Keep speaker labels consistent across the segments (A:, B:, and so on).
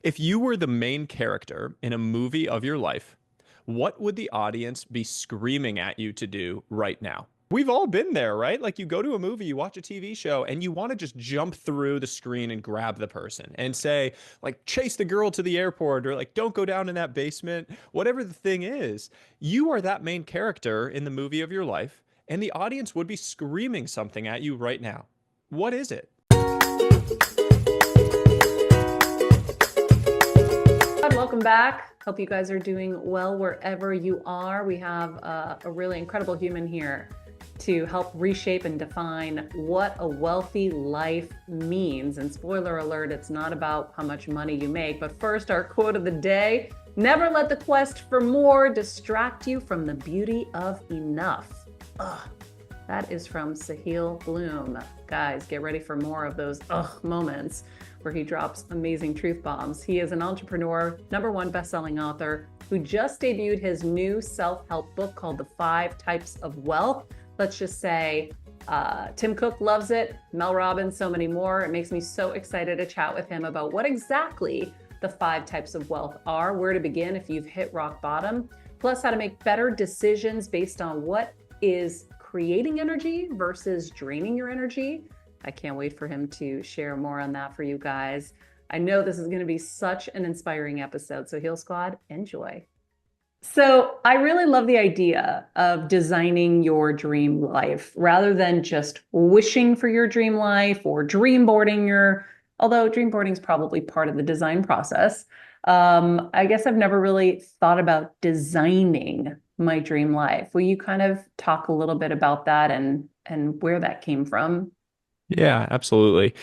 A: If you were the main character in a movie of your life, what would the audience be screaming at you to do right now? We've all been there, right? Like you go to a movie, you watch a TV show, and you want to just jump through the screen and grab the person and say, like, chase the girl to the airport or like, don't go down in that basement. Whatever the thing is, you are that main character in the movie of your life, and the audience would be screaming something at you right now. What is it?
B: Welcome back. Hope you guys are doing well wherever you are. We have a really incredible human here to help reshape and define what a wealthy life means. And spoiler alert, it's not about how much money you make. But first, our quote of the day: never let the quest for more distract you from the beauty of enough. Ugh. That is from Sahil Bloom. Guys, get ready for more of those moments where he drops amazing truth bombs. He is an entrepreneur, #1 best-selling author, who just debuted his new self-help book called The 5 Types of Wealth. Let's just say Tim Cook loves it, Mel Robbins, so many more. It makes me so excited to chat with him about what exactly the 5 types of wealth are, where to begin if you've hit rock bottom, plus how to make better decisions based on what is creating energy versus draining your energy. I can't wait for him to share more on that for you guys. I know this is going to be such an inspiring episode. So Heal Squad, enjoy. So I really love the idea of designing your dream life rather than just wishing for your dream life or dream boarding although dream boarding is probably part of the design process. I guess I've never really thought about designing my dream life. Will you kind of talk a little bit about that and where that came from?
A: Yeah, absolutely.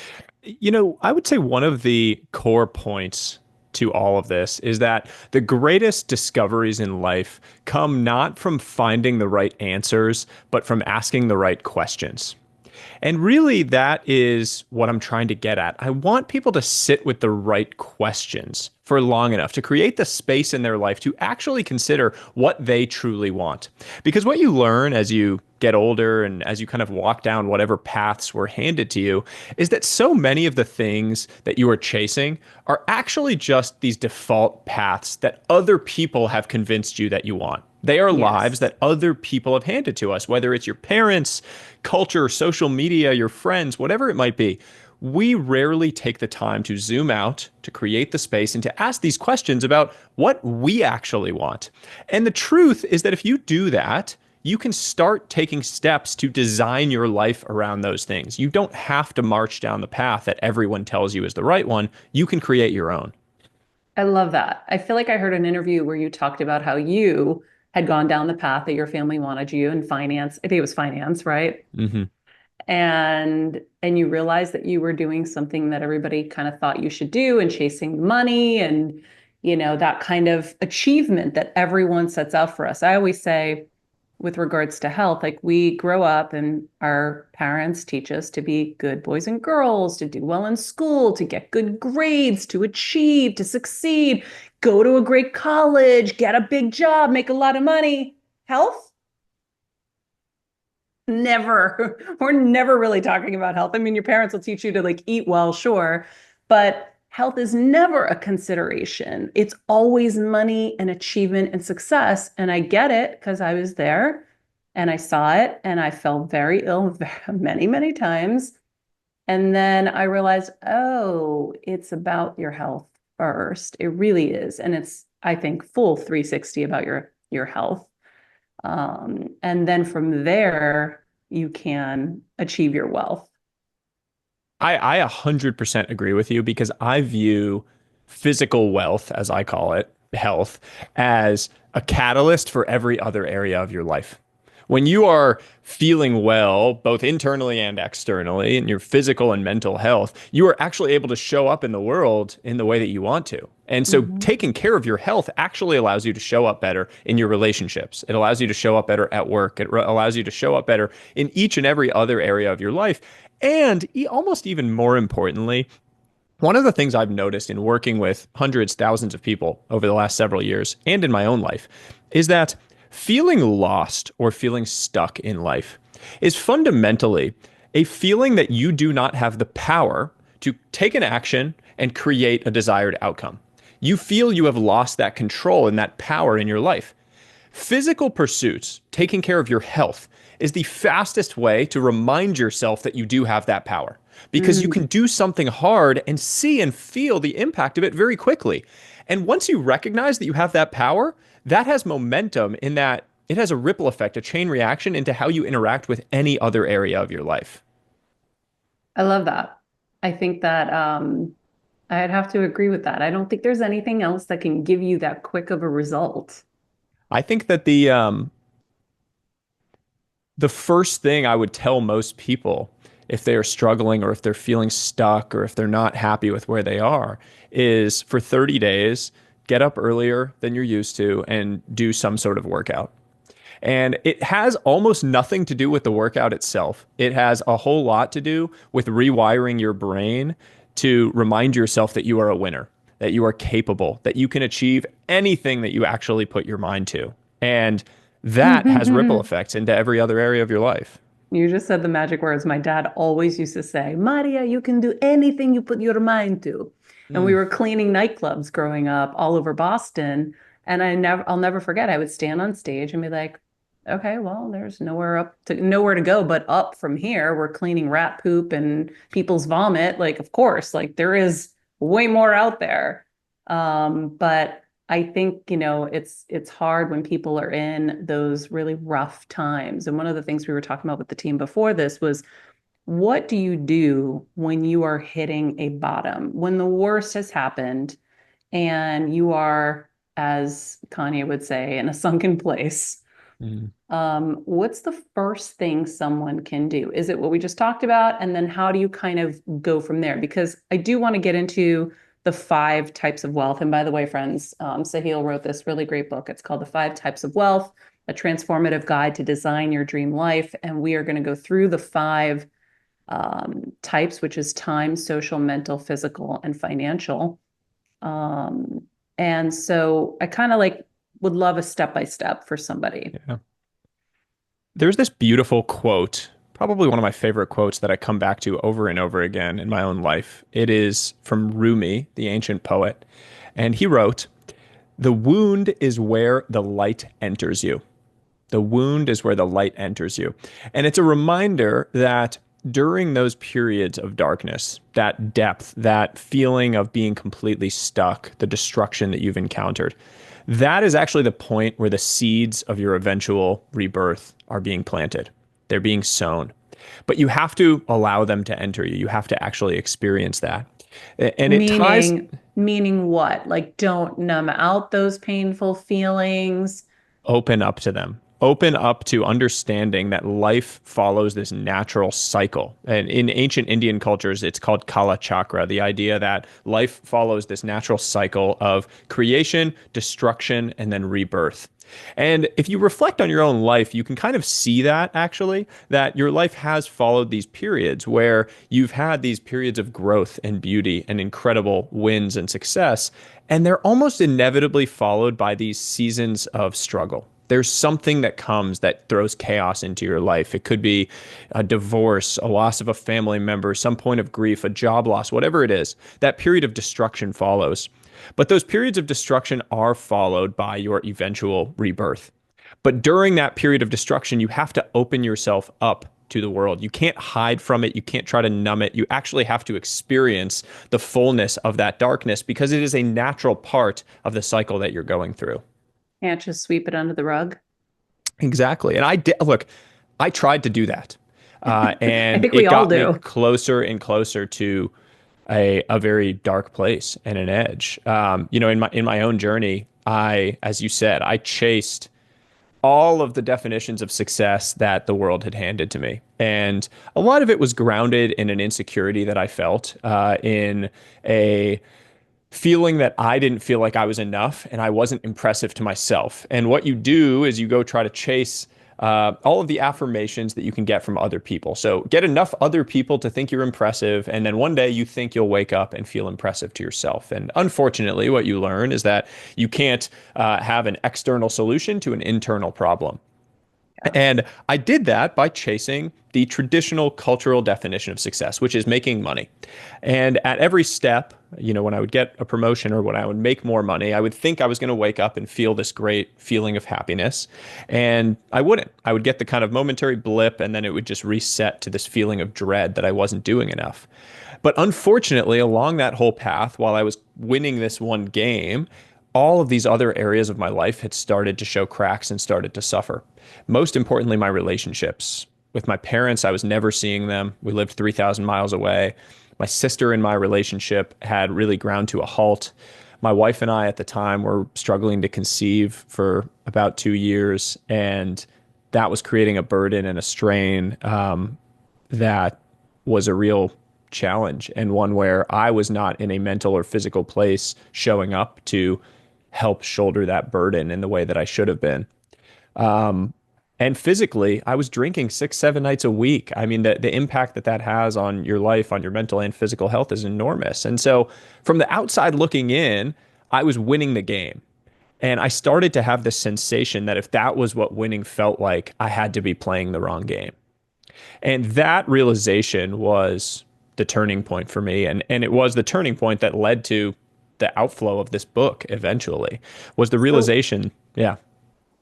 A: I would say one of the core points to all of this is that the greatest discoveries in life come not from finding the right answers, but from asking the right questions. And really, that is what I'm trying to get at. I want people to sit with the right questions for long enough to create the space in their life to actually consider what they truly want. Because what you learn as you get older and as you kind of walk down whatever paths were handed to you is that so many of the things that you are chasing are actually just these default paths that other people have convinced you that you want. They are lives
B: Yes.
A: that other people have handed to us, whether it's your parents, culture, social media, your friends, whatever it might be. We rarely take the time to zoom out, to create the space, and to ask these questions about what we actually want. And the truth is that if you do that, you can start taking steps to design your life around those things. You don't have to march down the path that everyone tells you is the right one. You can create your own.
B: I love that. I feel like I heard an interview where you talked about how you had gone down the path that your family wanted you in finance. I think it was finance, right?
A: Hmm.
B: And you realized that you were doing something that everybody kind of thought you should do and chasing money and that kind of achievement that everyone sets out for us. I always say, with regards to health, like we grow up and our parents teach us to be good boys and girls, to do well in school, to get good grades, to achieve, to succeed, go to a great college, get a big job, make a lot of money. Health? Never. We're never really talking about health. I mean, your parents will teach you to like eat well, sure, but health is never a consideration. It's always money and achievement and success. And I get it because I was there and I saw it and I felt very ill many, many times. And then I realized, oh, it's about your health first. It really is. And it's, I think, full 360 about your health. And then from there, you can achieve your wealth.
A: I 100% agree with you because I view physical wealth, as I call it, health, as a catalyst for every other area of your life. When you are feeling well, both internally and externally, in your physical and mental health, you are actually able to show up in the world in the way that you want to. And so
B: Mhm.
A: taking care of your health actually allows you to show up better in your relationships. It allows you to show up better at work. It allows you to show up better in each and every other area of your life. And almost even more importantly, one of the things I've noticed in working with hundreds, thousands of people over the last several years and in my own life is that feeling lost or feeling stuck in life is fundamentally a feeling that you do not have the power to take an action and create a desired outcome. you feel you have lost that control and that power in your life. Physical pursuits, taking care of your health, is the fastest way to remind yourself that you do have that power because you can
B: Mm.
A: do something hard and see and feel the impact of it very quickly. And once you recognize that you have that power, that has momentum in that it has a ripple effect, a chain reaction into how you interact with any other area of your life.
B: I love that. I think that I'd have to agree with that. I don't think there's anything else that can give you that quick of a result.
A: I think that the first thing I would tell most people if they are struggling or if they're feeling stuck or if they're not happy with where they are is for 30 days, get up earlier than you're used to and do some sort of workout. And it has almost nothing to do with the workout itself. It has a whole lot to do with rewiring your brain to remind yourself that you are a winner, that you are capable, that you can achieve anything that you actually put your mind to. And that has ripple effects into every other area of your life.
B: You just said the magic words. My dad always used to say, Maria, you can do anything you put your mind to. And we
A: Mm,
B: were cleaning nightclubs growing up all over Boston. And I'll never forget, I would stand on stage and be like, okay, well, there's nowhere to go but up from here. We're cleaning rat poop and people's vomit. Like, of course, like there is way more out there. But I think, it's hard when people are in those really rough times. And one of the things we were talking about with the team before this was what do you do when you are hitting a bottom, when the worst has happened and you are, as Kanye would say, in a sunken place?
A: mm.
B: What's the first thing someone can do? Is it what we just talked about? And then how do you kind of go from there? Because I do want to get into the 5 types of wealth. And by the way, friends, Sahil wrote this really great book. It's called The 5 Types of Wealth, a transformative guide to design your dream life. And we are going to go through the 5 types, which is time, social, mental, physical, and financial. Um, and so I kind of like would love a step by step for somebody.
A: Yeah. There's this beautiful quote, probably one of my favorite quotes that I come back to over and over again in my own life. It is from Rumi, the ancient poet. And he wrote, "The wound is where the light enters you." The wound is where the light enters you. And it's a reminder that during those periods of darkness, that depth, that feeling of being completely stuck, the destruction that you've encountered, that is actually the point where the seeds of your eventual rebirth are being planted. They're being sown. But you have to allow them to enter you. You have to actually experience that. And it ties
B: Meaning what? Like don't numb out those painful feelings.
A: open up to them. Open up to understanding that life follows this natural cycle. And in ancient Indian cultures, it's called Kala Chakra, the idea that life follows this natural cycle of creation, destruction, and then rebirth. And if you reflect on your own life, you can kind of see that actually, that your life has followed these periods where you've had these periods of growth and beauty and incredible wins and success. And they're almost inevitably followed by these seasons of struggle. There's something that comes that throws chaos into your life. It could be a divorce, a loss of a family member, some point of grief, a job loss, whatever it is. That period of destruction follows. But those periods of destruction are followed by your eventual rebirth. But during that period of destruction, you have to open yourself up to the world. You can't hide from it. You can't try to numb it. You actually have to experience the fullness of that darkness because it is a natural part of the cycle that you're going through.
B: Can't just sweep it under the rug.
A: Exactly. And I did look, I tried to do that.
B: I
A: And
B: think we
A: it
B: all
A: got me
B: do.
A: closer and closer to a very dark place and an edge. In my own journey, as you said, I chased all of the definitions of success that the world had handed to me. And a lot of it was grounded in an insecurity that I felt, in a feeling that I didn't feel like I was enough and I wasn't impressive to myself. And what you do is you go try to chase all of the affirmations that you can get from other people. So get enough other people to think you're impressive. And then one day you think you'll wake up and feel impressive to yourself. And unfortunately, what you learn is that you can't have an external solution to an internal problem.
B: Yeah.
A: And I did that by chasing the traditional cultural definition of success, which is making money. And at every step, when I would get a promotion or when I would make more money, I would think I was going to wake up and feel this great feeling of happiness. And I wouldn't. I would get the kind of momentary blip, and then it would just reset to this feeling of dread that I wasn't doing enough. But unfortunately, along that whole path, while I was winning this one game, all of these other areas of my life had started to show cracks and started to suffer. Most importantly, my relationships. With my parents, I was never seeing them. We lived 3,000 miles away. My sister and my relationship had really ground to a halt. My wife and I at the time were struggling to conceive for about 2 years, and that was creating a burden and a strain that was a real challenge, and one where I was not in a mental or physical place showing up to help shoulder that burden in the way that I should have been. And physically, I was drinking 6, 7 nights a week. I mean, the impact that that has on your life, on your mental and physical health is enormous. And so, from the outside looking in, I was winning the game. And I started to have this sensation that if that was what winning felt like, I had to be playing the wrong game. And that realization was the turning point for me. And it was the turning point that led to the outflow of this book eventually, was the
B: So,
A: realization. Yeah.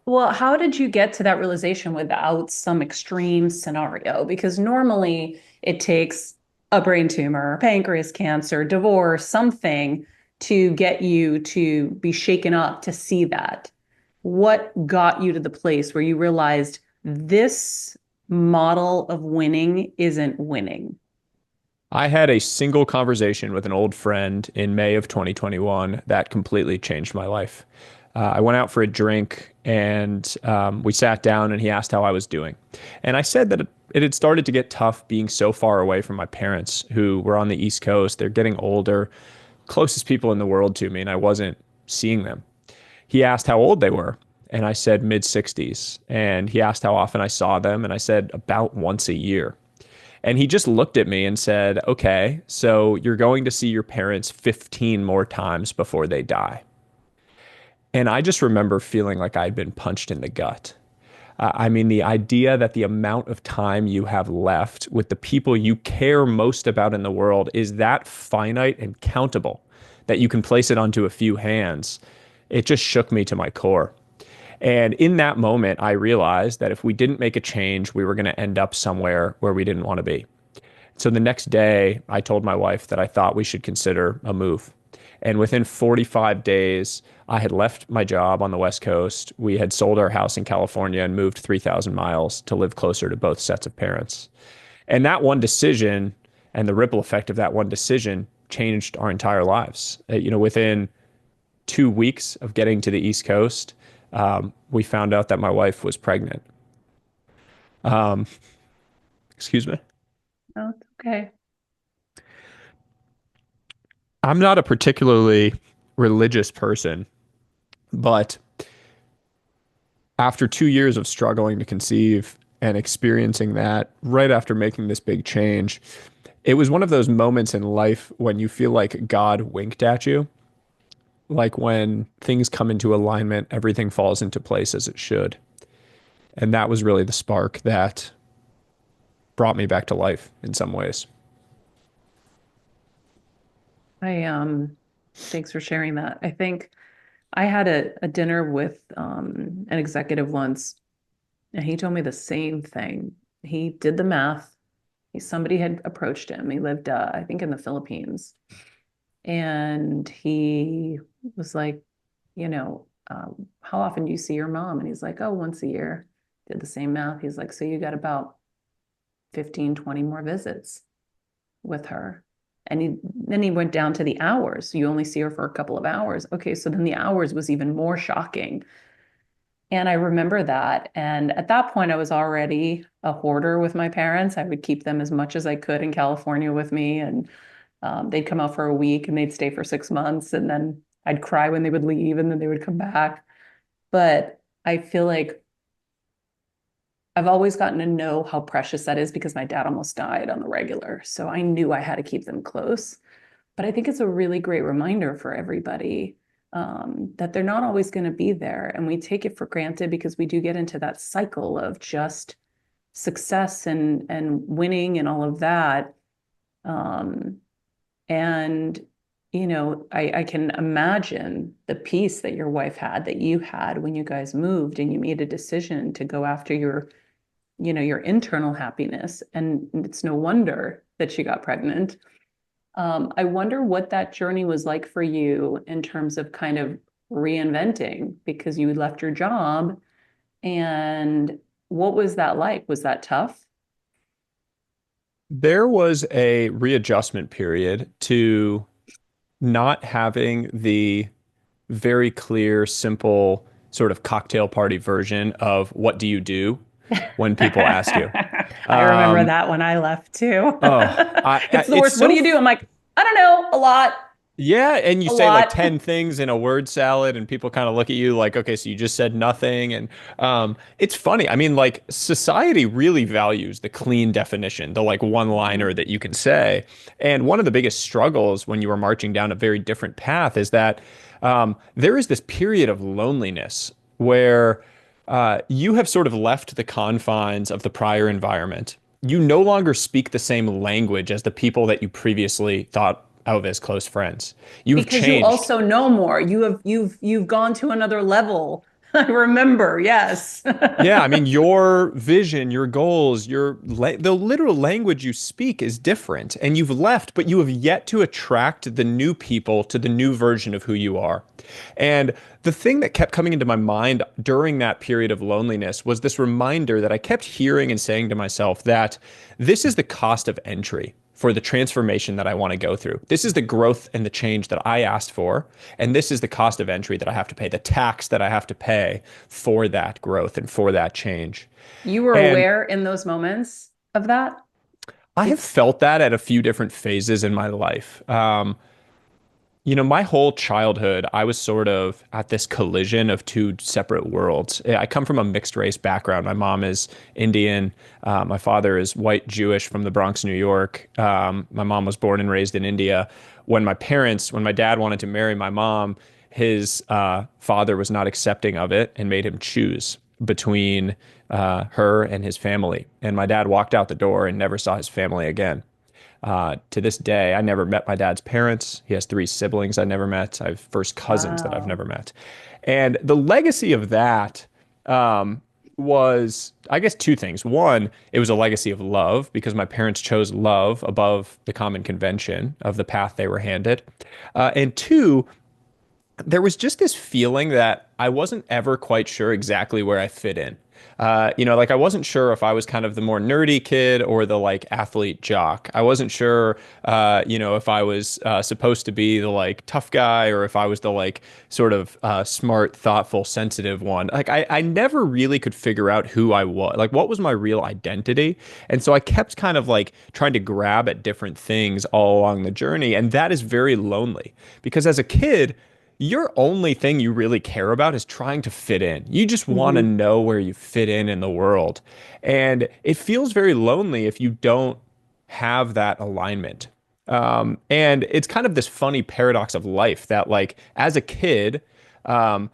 B: well, how did you get to that realization without some extreme scenario? Because normally it takes a brain tumor, pancreas cancer, divorce, something to get you to be shaken up to see that. What got you to the place where you realized this model of winning isn't winning?
A: I had a single conversation with an old friend in May of 2021 that completely changed my life. I went out for a drink and we sat down and he asked how I was doing. And I said that it had started to get tough being so far away from my parents who were on the East Coast. They're getting older, closest people in the world to me, and I wasn't seeing them. He asked how old they were. And I said mid 60s. And he asked how often I saw them. And I said about once a year. And he just looked at me and said, okay, so you're going to see your parents 15 more times before they die. And I just remember feeling like I'd been punched in the gut. I mean, the idea that the amount of time you have left with the people you care most about in the world is that finite and countable that you can place it onto a few hands, it just shook me to my core. And in that moment, I realized that if we didn't make a change, we were going to end up somewhere where we didn't want to be. So the next day, I told my wife that I thought we should consider a move. And within 45 days, I had left my job on the West Coast. We had sold our house in California and moved 3,000 miles to live closer to both sets of parents. And that one decision and the ripple effect of that one decision changed our entire lives. Within 2 weeks of getting to the East Coast, we found out that my wife was pregnant. Um, excuse me.
B: Oh, it's okay.
A: I'm not a particularly religious person, but after 2 years of struggling to conceive and experiencing that right after making this big change, it was one of those moments in life when you feel like God winked at you, like when things come into alignment, everything falls into place as it should. And that was really the spark that brought me back to life in some ways.
B: I thanks for sharing that. I think I had a dinner with an executive once, and he told me the same thing. He did the math. Somebody had approached him. He lived, I think, in the Philippines, and he was like, how often do you see your mom? And he's like, oh, once a year. Did the same math. He's like, so you got about 15, 20 more visits with her. And then he went down to the hours. You only see her for a couple of hours. Okay, so then the hours was even more shocking. And I remember that. And at that point, I was already a hoarder with my parents. I would keep them as much as I could in California with me. And they'd come out for a week and they'd stay for 6 months. And then I'd cry when they would leave and then they would come back. But I feel like I've always gotten to know how precious that is because my dad almost died on the regular. So I knew I had to keep them close. But I think it's a really great reminder for everybody. that they're not always going to be there. And we take it for granted because we do get into that cycle of just success and winning and all of that. Um, and I can imagine the peace that your wife had, that you had when you guys moved and you made a decision to go after your internal happiness. And it's no wonder that she got pregnant. I wonder what that journey was like for you in terms of kind of reinventing, because you left your job. And what was that like? Was that tough?
A: There was a readjustment period to not having the very clear, simple sort of cocktail party version of what do you do when people ask you.
B: I remember
A: Um,
B: that when I left too. It's the
A: it's
B: worst. What do
A: so
B: you do? I'm like, I don't know, a lot,
A: Yeah, and you
B: a
A: say like
B: lot.
A: 10 things in a word salad, and people kind of look at you like, okay, so you just said nothing. And it's funny. I mean, like, society really values the clean definition, the like one-liner that you can say. And one of the biggest struggles when you are marching down a very different path is that there is this period of loneliness where you have sort of left the confines of the prior environment. You no longer speak the same language as the people that you previously thought of as close friends. You've
B: Because you
A: changed.
B: also know more. You've gone to another level. I remember, yes.
A: Yeah, I mean, your vision, your goals, the literal language you speak is different, and you've left, but you have yet to attract the new people to the new version of who you are. And the thing that kept coming into my mind during that period of loneliness was this reminder that I kept hearing and saying to myself that this is the cost of entry for the transformation that I want to go through. This is the growth and the change that I asked for. And this is the cost of entry that I have to pay, the tax that I have to pay for that growth and for that change.
B: You were
A: And
B: aware in those moments of that?
A: I have
B: Did,
A: felt that at a few different phases in my life. My whole childhood, I was sort of at this collision of two separate worlds. I come from a mixed race background. My mom is Indian. My father is white Jewish from the Bronx, New York. My mom was born and raised in India. When my dad wanted to marry my mom, his father was not accepting of it and made him choose between her and his family. And my dad walked out the door and never saw his family again. To this day, I never met my dad's parents. He has three siblings I never met. I have first cousins that I've
B: wow.
A: never met. And the legacy of that was, I guess, two things. One, it was a legacy of love because my parents chose love above the common convention of the path they were handed. And two, there was just this feeling that I wasn't ever quite sure exactly where I fit in. Like I wasn't sure if I was kind of the more nerdy kid or the like athlete jock. I wasn't sure, if I was supposed to be the like tough guy or if I was the like sort of smart, thoughtful, sensitive one. Like I never really could figure out who I was, like what was my real identity. And so I kept kind of like trying to grab at different things all along the journey. And that is very lonely because as a kid, your only thing you really care about is trying to fit in. You just want to
B: Hmm.
A: know where you fit in the world. And it feels very lonely if you don't have that alignment. And it's kind of this funny paradox of life that, like, as a kid, um,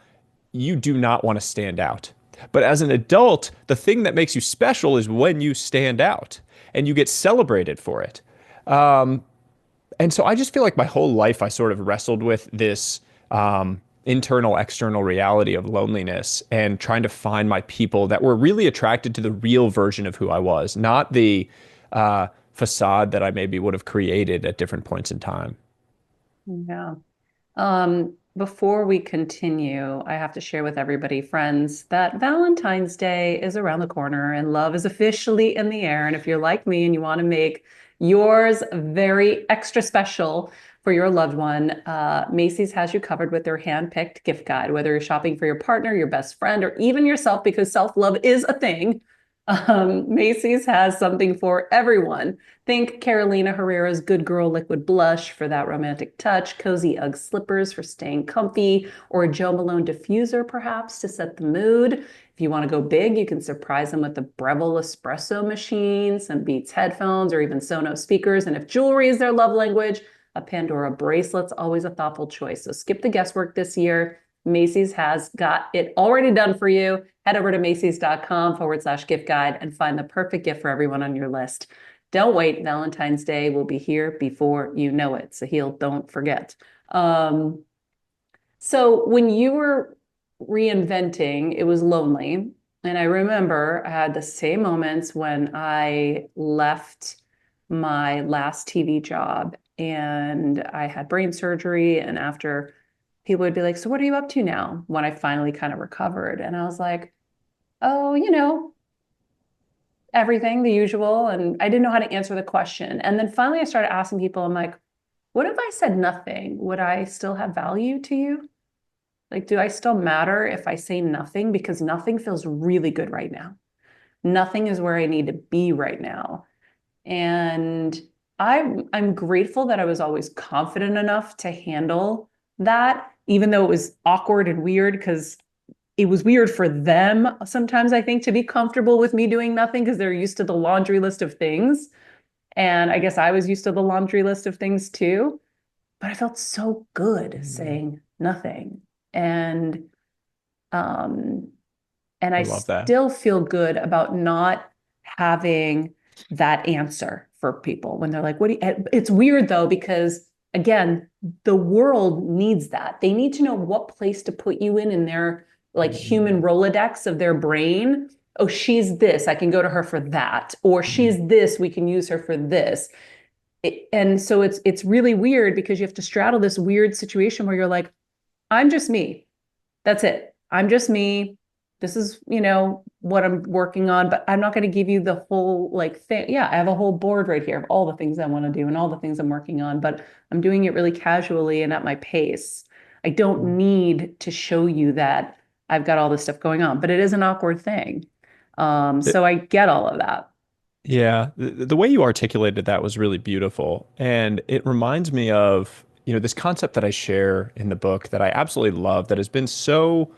A: you do not want to stand out. But as an adult, the thing that makes you special is when you stand out and you get celebrated for it. And so I just feel like my whole life I sort of wrestled with this internal, external reality of loneliness and trying to find my people that were really attracted to the real version of who I was, not the facade that I maybe would have created at different points in time.
B: Yeah. Before we continue, I have to share with everybody, friends, that Valentine's Day is around the corner and love is officially in the air. And if you're like me and you want to make yours very extra special for your loved one, Macy's has you covered with their hand-picked gift guide, whether you're shopping for your partner, your best friend, or even yourself, because self-love is a thing. Macy's has something for everyone. Think Carolina Herrera's Good Girl Liquid Blush for that romantic touch, cozy Ugg slippers for staying comfy, or a Joe Malone diffuser perhaps to set the mood. If you want to go big, you can surprise them with the Breville espresso machine, some Beats headphones, or even Sonos speakers. And if jewelry is their love language, a Pandora bracelet's always a thoughtful choice. So skip the guesswork this year. Macy's has got it already done for you. Head over to Macy's.com/gift guide and find the perfect gift for everyone on your list. Don't wait. Valentine's Day will be here before you know it. Sahil, don't forget. So when you were reinventing, it was lonely. And I remember I had the same moments when I left my last TV job and I had brain surgery. And after, people would be like, "So what are you up to now?" When I finally kind of recovered. And I was like, "Oh, everything, the usual." And I didn't know how to answer the question. And then finally I started asking people, I'm like, "What if I said nothing? Would I still have value to you? Like, do I still matter if I say nothing? Because nothing feels really good right now. Nothing is where I need to be right now." And I'm grateful that I was always confident enough to handle that, even though it was awkward and weird, because it was weird for them sometimes, I think, to be comfortable with me doing nothing because they're used to the laundry list of things. And I guess I was used to the laundry list of things too. But I felt so good saying nothing. And um, and
A: I
B: I
A: love that.
B: still feel good about not having that answer for people when they're like, "What do you?" It's weird though, because again, the world needs that. They need to know what place to put you in their like human Rolodex of their brain. "Oh, she's this. I can go to her for that." Or "She's this. We can use her for this." And so it's really weird because you have to straddle this weird situation where you're like, "I'm just me. That's it. I'm just me. This is, what I'm working on, but I'm not going to give you the whole like thing." Yeah, I have a whole board right here of all the things I want to do and all the things I'm working on, but I'm doing it really casually and at my pace. I don't need to show you that I've got all this stuff going on, but it is an awkward thing. So I get all of that.
A: Yeah, the way you articulated that was really beautiful. And it reminds me of, this concept that I share in the book that I absolutely love that has been so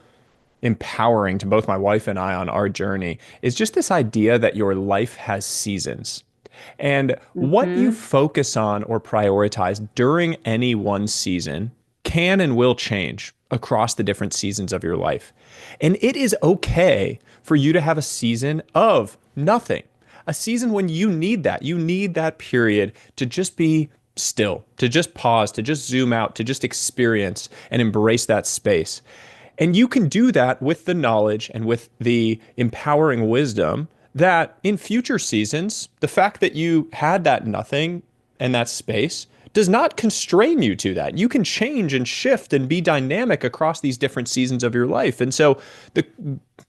A: empowering to both my wife and I on our journey is just this idea that your life has seasons. And what you
B: Hmm.
A: focus on or prioritize during any one season can and will change across the different seasons of your life. And it is okay for you to have a season of nothing, a season when you need that. You need that period to just be still, to just pause, to just zoom out, to just experience and embrace that space. And you can do that with the knowledge and with the empowering wisdom that in future seasons, the fact that you had that nothing and that space does not constrain you to that. You can change and shift and be dynamic across these different seasons of your life. And so the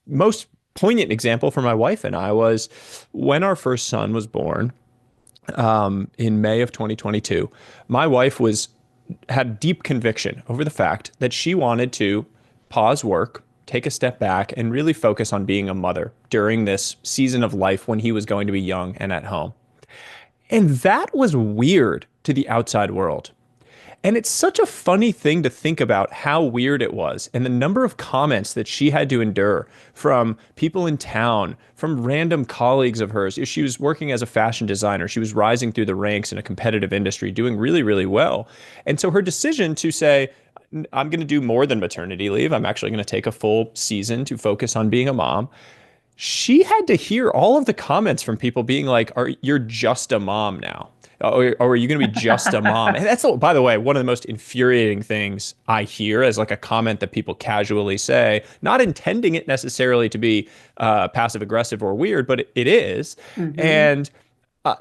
A: most poignant example for my wife and I was when our first son was born in May of 2022. My wife had deep conviction over the fact that she wanted to pause work, take a step back, and really focus on being a mother during this season of life when he was going to be young and at home. And that was weird to the outside world. And it's such a funny thing to think about how weird it was and the number of comments that she had to endure from people in town, from random colleagues of hers. She was working as a fashion designer. She was rising through the ranks in a competitive industry, doing really, really well. And so her decision to say, "I'm going to do more than maternity leave. I'm actually going to take a full season to focus on being a mom." She had to hear all of the comments from people being like, "You're just a mom now. Or are you going to be just a mom?" And that's, by the way, one of the most infuriating things I hear as like a comment that people casually say, not intending it necessarily to be passive aggressive or weird, but it is.
B: Hmm.
A: And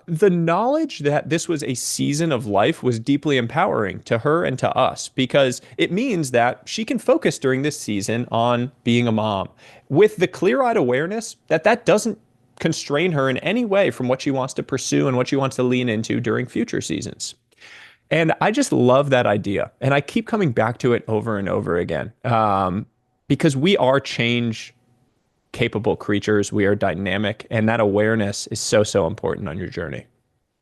A: the knowledge that this was a season of life was deeply empowering to her and to us because it means that she can focus during this season on being a mom with the clear-eyed awareness that that doesn't constrain her in any way from what she wants to pursue and what she wants to lean into during future seasons. And I just love that idea. And I keep coming back to it over and over again because we are change capable creatures. We are dynamic. And that awareness is so, so important on your journey.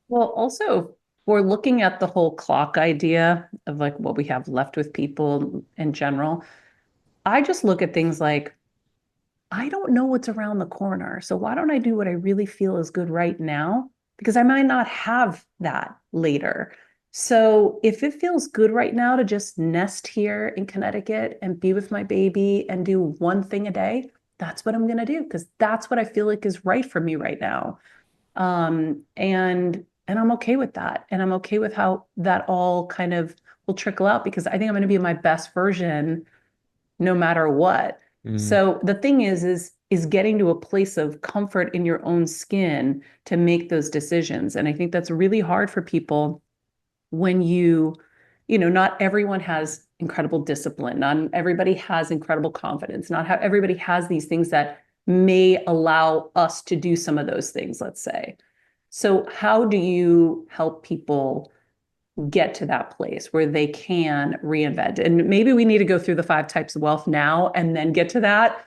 B: Well, also, we're looking at the whole clock idea of like what we have left with people in general. I just look at things like, I don't know what's around the corner. So why don't I do what I really feel is good right now? Because I might not have that later. So if it feels good right now to just nest here in Connecticut and be with my baby and do one thing a day, that's what I'm going to do because that's what I feel like is right for me right now. And I'm okay with that. And I'm okay with how that all kind of will trickle out because I think I'm going to be my best version no matter what.
A: Mm.
B: So the thing is getting to a place of comfort in your own skin to make those decisions. And I think that's really hard for people when not everyone has incredible discipline, not everybody has incredible confidence, not how everybody has these things that may allow us to do some of those things, let's say. So how do you help people get to that place where they can reinvent? And maybe we need to go through the five types of wealth now and then get to that.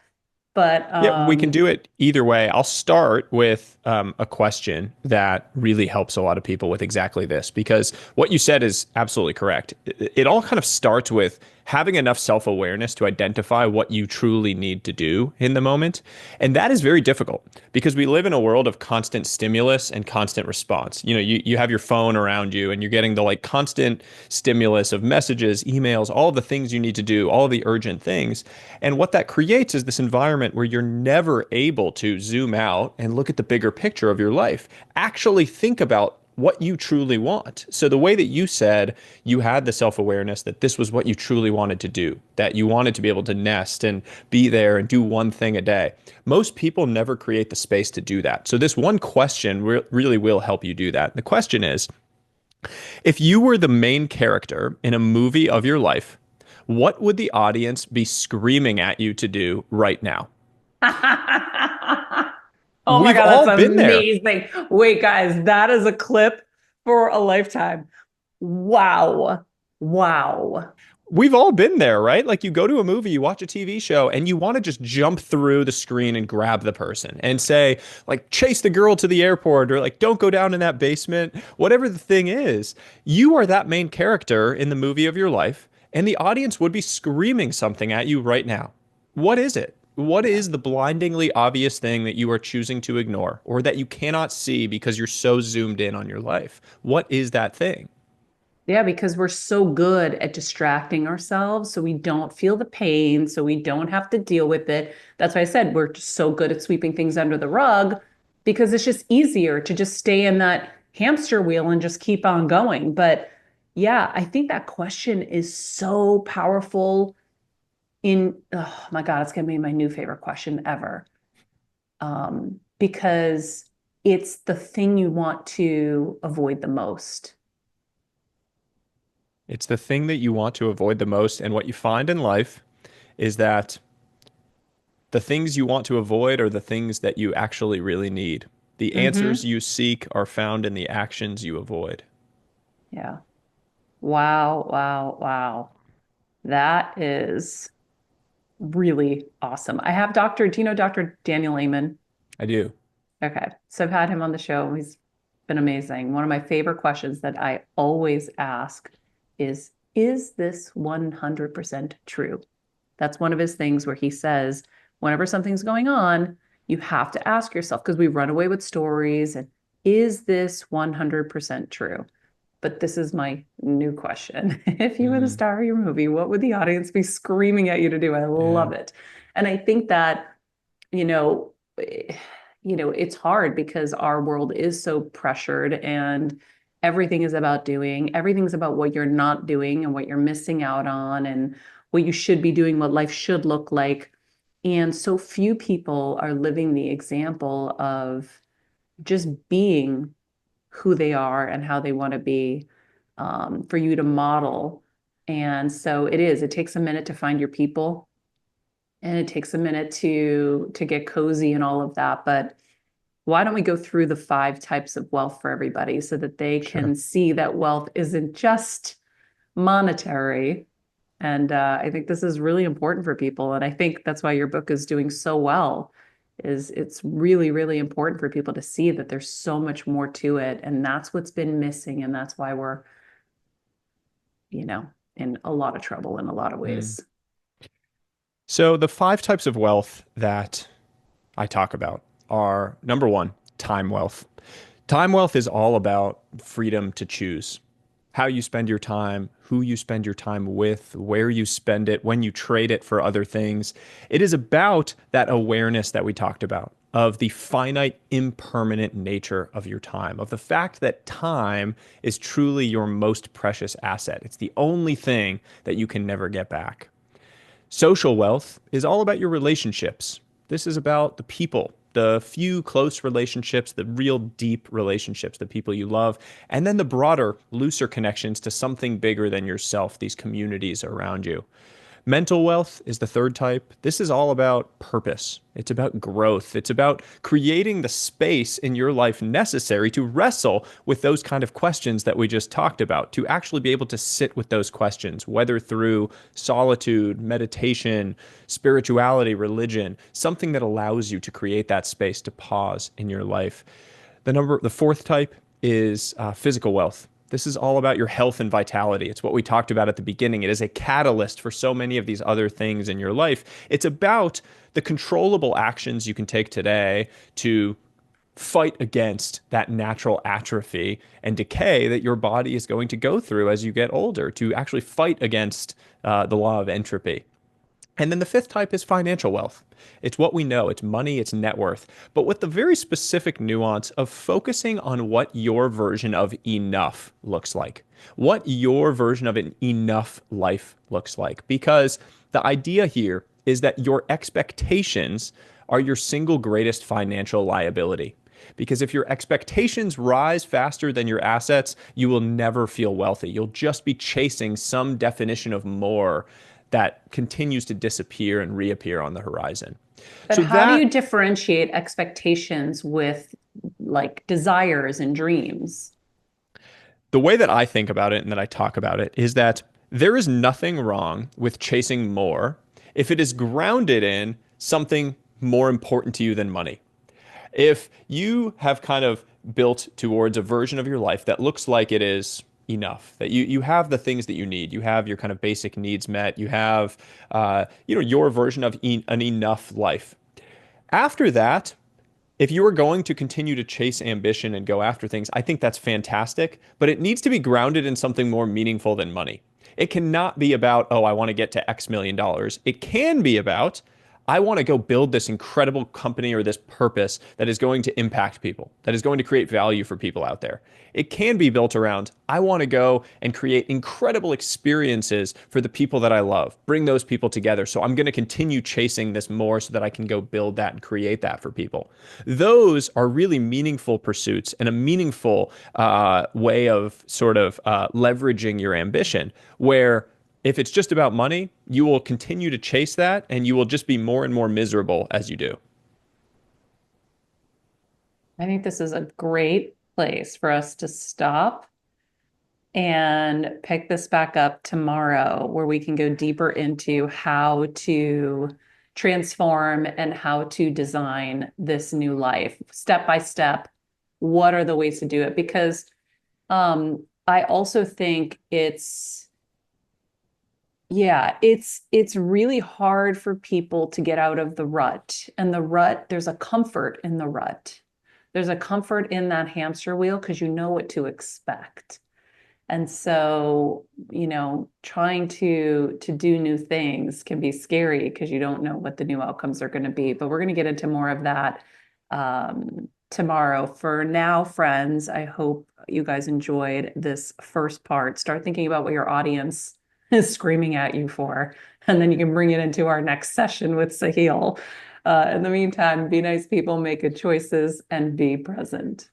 B: But
A: Yeah, we can do it either way. I'll start with a question that really helps a lot of people with exactly this, because what you said is absolutely correct. It all kind of starts with having enough self-awareness to identify what you truly need to do in the moment. And that is very difficult because we live in a world of constant stimulus and constant response. You have your phone around you and you're getting the like constant stimulus of messages, emails, all of the things you need to do, all of the urgent things. And what that creates is this environment where you're never able to zoom out and look at the bigger picture of your life. Actually think about what you truly want. So the way that you said you had the self-awareness that this was what you truly wanted to do, that you wanted to be able to nest and be there and do one thing a day. Most people never create the space to do that. So this one question really will help you do that. The question is, if you were the main character in a movie of your life, what would the audience be screaming at you to do right now?
B: Oh my
A: We've
B: God, that's
A: all been there.
B: amazing. Wait, guys, that is a clip for a lifetime. Wow. Wow.
A: We've all been there, right? Like you go to a movie, you watch a TV show, and you want to just jump through the screen and grab the person and say, like, chase the girl to the airport or like, don't go down in that basement. Whatever the thing is, you are that main character in the movie of your life, and the audience would be screaming something at you right now. What is it? What
B: Yeah.
A: is the blindingly obvious thing that you are choosing to ignore or that you cannot see because you're so zoomed in on your life? What is that thing?
B: Yeah, because we're so good at distracting ourselves so we don't feel the pain, so we don't have to deal with it. That's why I said we're just so good at sweeping things under the rug because it's just easier to just stay in that hamster wheel and just keep on going. But yeah, I think that question is so powerful oh my God, it's gonna be my new favorite question ever. Because it's the thing you want to avoid the most.
A: It's the thing that you want to avoid the most. And what you find in life is that the things you want to avoid are the things that you actually really need. The answers
B: Hmm.
A: you seek are found in the actions you avoid.
B: Yeah. Wow, wow, wow. That is really awesome. Do you know Dr. Daniel Amen?
A: I do.
B: Okay. So I've had him on the show. He's been amazing. One of my favorite questions that I always ask is this 100% true? That's one of his things where he says, whenever something's going on, you have to ask yourself, because we run away with stories, and is this 100% true? But this is my new question. If you were the
A: Mm,
B: star of your movie, what would the audience be screaming at you to do? I
A: yeah.
B: love it. And I think that, you know, it's hard because our world is so pressured and everything's about what you're not doing and what you're missing out on and what you should be doing, what life should look like. And so few people are living the example of just being who they are and how they want to be, for you to model. And so it takes a minute to find your people and it takes a minute to get cozy and all of that. But why don't we go through the five types of wealth for everybody so that they
A: Sure.
B: can see that wealth isn't just monetary. And I think this is really important for people. And I think that's why your book is doing so well, is it's really, really important for people to see that there's so much more to it. And that's what's been missing. And that's why we're, you know, in a lot of trouble in a lot of
A: Mm.
B: ways.
A: So the five types of wealth that I talk about are number one, time wealth. Time wealth is all about freedom to choose. how you spend your time, who you spend your time with, where you spend it, when you trade it for other things. It is about that awareness that we talked about of the finite, impermanent nature of your time, of the fact that time is truly your most precious asset. It's the only thing that you can never get back. Social wealth is all about your relationships. This is about the people, the few close relationships, the real deep relationships, the people you love, and then the broader, looser connections to something bigger than yourself, these communities around you. Mental wealth is the third type. This is all about purpose. It's about growth. It's about creating the space in your life necessary to wrestle with those kind of questions that we just talked about, to actually be able to sit with those questions, whether through solitude, meditation, spirituality, religion, something that allows you to create that space to pause in your life. The fourth type is physical wealth. This is all about your health and vitality. It's what we talked about at the beginning. It is a catalyst for so many of these other things in your life. It's about the controllable actions you can take today to fight against that natural atrophy and decay that your body is going to go through as you get older, to actually fight against the law of entropy. And then the fifth type is financial wealth. It's what we know, it's money, it's net worth, but with the very specific nuance of focusing on what your version of enough looks like, what your version of an enough life looks like. Because the idea here is that your expectations are your single greatest financial liability. Because if your expectations rise faster than your assets, you will never feel wealthy. You'll just be chasing some definition of more that continues to disappear and reappear on the horizon.
B: But how do you differentiate expectations with like desires and dreams?
A: The way that I think about it and that I talk about it is that there is nothing wrong with chasing more if it is grounded in something more important to you than money. If you have kind of built towards a version of your life that looks like it is enough, that you have the things that you need, you have your kind of basic needs met, you have your version of an enough life. After that, if you are going to continue to chase ambition and go after things, I think that's fantastic, but it needs to be grounded in something more meaningful than money. It cannot be about, oh, I want to get to X million dollars. It can be about, I want to go build this incredible company or this purpose that is going to impact people, that is going to create value for people out there. It can be built around, I want to go and create incredible experiences for the people that I love, bring those people together. So I'm going to continue chasing this more so that I can go build that and create that for people. Those are really meaningful pursuits and a meaningful way of sort of leveraging your ambition, where if it's just about money, you will continue to chase that and you will just be more and more miserable as you do.
B: I think this is a great place for us to stop and pick this back up tomorrow, where we can go deeper into how to transform and how to design this new life step by step. What are the ways to do it? Because I also think it's really hard for people to get out of the rut. And the rut, there's a comfort in the rut. There's a comfort in that hamster wheel because you know what to expect. And so, trying to do new things can be scary because you don't know what the new outcomes are going to be. But we're going to get into more of that tomorrow. For now, friends, I hope you guys enjoyed this first part. Start thinking about what your audience is screaming at you for, and then you can bring it into our next session with Sahil. In the meantime, be nice people, make good choices, and be present.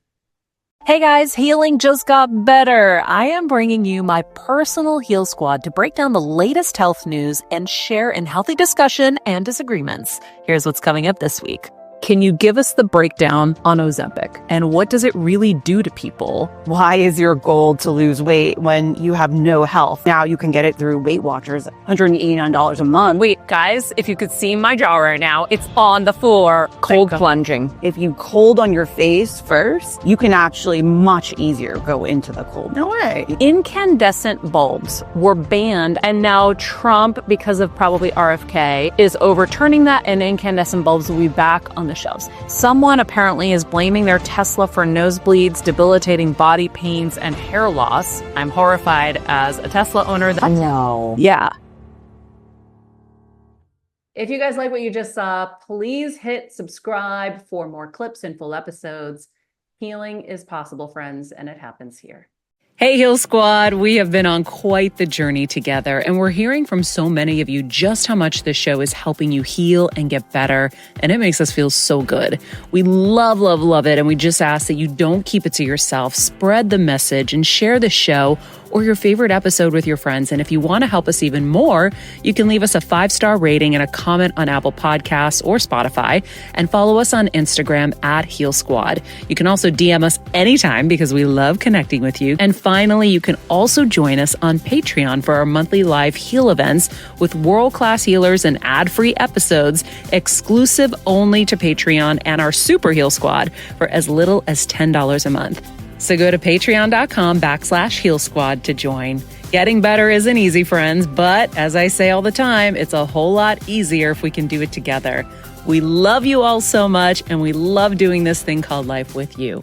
C: Hey guys, healing just got better. I am bringing you my personal Heal Squad to break down the latest health news and share in healthy discussion and disagreements. Here's what's coming up this week. Can you give us the breakdown on Ozempic and what does it really do to people?
D: Why is your goal to lose weight when you have no health? Now you can get it through Weight Watchers, $189 a month.
C: Wait, guys, if you could see my jaw right now, it's on the floor.
D: Cold plunging. If you cold on your face first, you can actually much easier go into the cold. No way.
C: Incandescent bulbs were banned, and now Trump, because of probably RFK, is overturning that, and incandescent bulbs will be back on the the shelves. Someone apparently is blaming their Tesla for nosebleeds, debilitating body pains, and hair loss. I'm horrified as a Tesla owner.
D: No.
C: Yeah.
B: If you guys like what you just saw, please hit subscribe for more clips and full episodes. Healing is possible, friends, and it happens here.
C: Hey, Heal Squad. We have been on quite the journey together, and we're hearing from so many of you just how much this show is helping you heal and get better, and it makes us feel so good. We love, love, love it, and we just ask that you don't keep it to yourself. Spread the message and share the show or your favorite episode with your friends. And if you want to help us even more, you can leave us a 5-star rating and a comment on Apple Podcasts or Spotify, and follow us on Instagram at Heal Squad. You can also DM us anytime because we love connecting with you. And finally, you can also join us on Patreon for our monthly live heal events with world-class healers and ad-free episodes exclusive only to Patreon and our Super Heal Squad for as little as $10 a month. So go to patreon.com/Heal Squad to join. Getting better isn't easy, friends, but as I say all the time, it's a whole lot easier if we can do it together. We love you all so much, and we love doing this thing called life with you.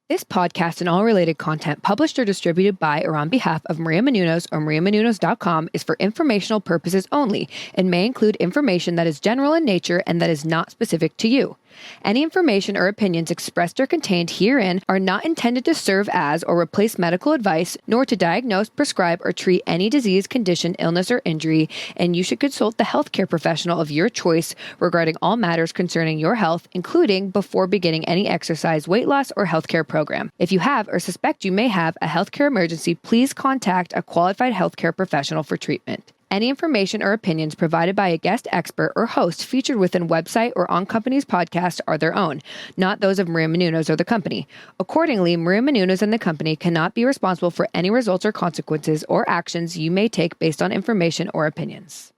E: This podcast and all related content published or distributed by or on behalf of Maria Menounos or mariamenounos.com is for informational purposes only and may include information that is general in nature and that is not specific to you. Any information or opinions expressed or contained herein are not intended to serve as or replace medical advice, nor to diagnose, prescribe, or treat any disease, condition, illness, or injury, and you should consult the healthcare professional of your choice regarding all matters concerning your health, including before beginning any exercise, weight loss, or healthcare program. If you have or suspect you may have a healthcare emergency, please contact a qualified healthcare professional for treatment. Any information or opinions provided by a guest expert or host featured within website or on company's podcast are their own, not those of Maria Menounos or the company. Accordingly, Maria Menounos and the company cannot be responsible for any results or consequences or actions you may take based on information or opinions.